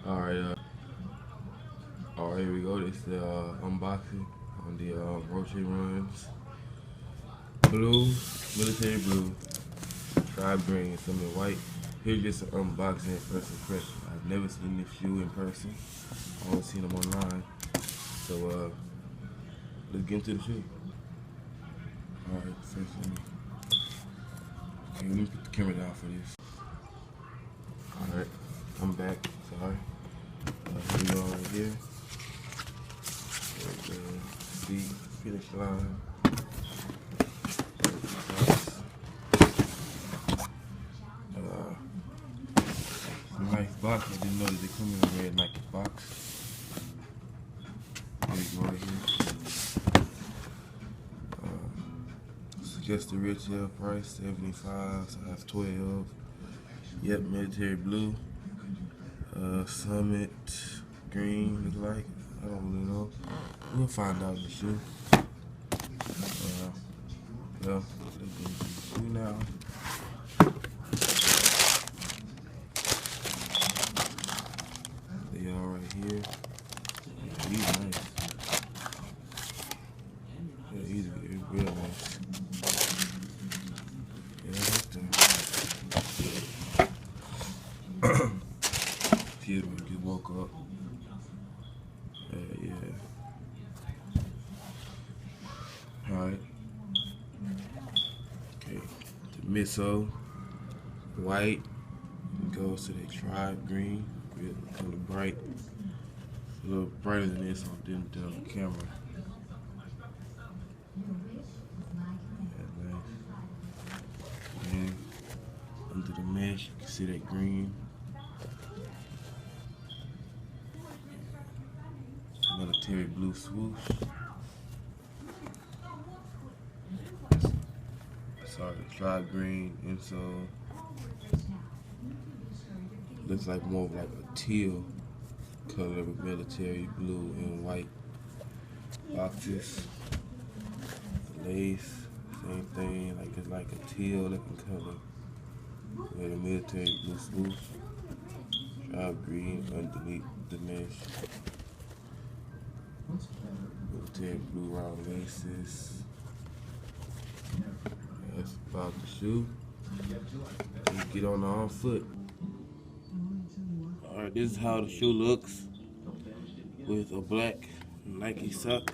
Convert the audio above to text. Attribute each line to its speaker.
Speaker 1: Alright, here we go. This is the unboxing on the ROSHE runs. Blue, military blue, tribe green, some in white. Here's just an unboxing first impression. I've never seen this shoe in person. I've only seen them online. So let's get into the shoe. Alright, first let me put the camera down for this. Alright, I'm back. Sorry. Here we go right here. Seat, finish line. Nice box. I didn't know that they come in a red Nike box. Here we go right here. Suggested retail price $75, size 12. Yep, military blue. Summit green look like. I don't really know. We'll find out in the shoe. Well, let's get into the shoe now. They are right here. Yeah, he's nice. Yeah, he's real nice. Yeah, that's the excuse me, just woke up. Yeah. Alright. Okay. The miso, white, goes to the tribe green. Really kind of bright. A little brighter than this on the camera. Yeah, nice. And under the mesh, you can see that green. Military blue swoosh. Sorry, tribe green insole. Looks like more of like a teal color with military blue and white boxes. Lace, same thing, like it's like a teal looking color with a military blue swoosh. Tribe green underneath the mesh. Military blue round laces. That's about the shoe. Let's get on foot. Alright, this is how the shoe looks with a black Nike sock.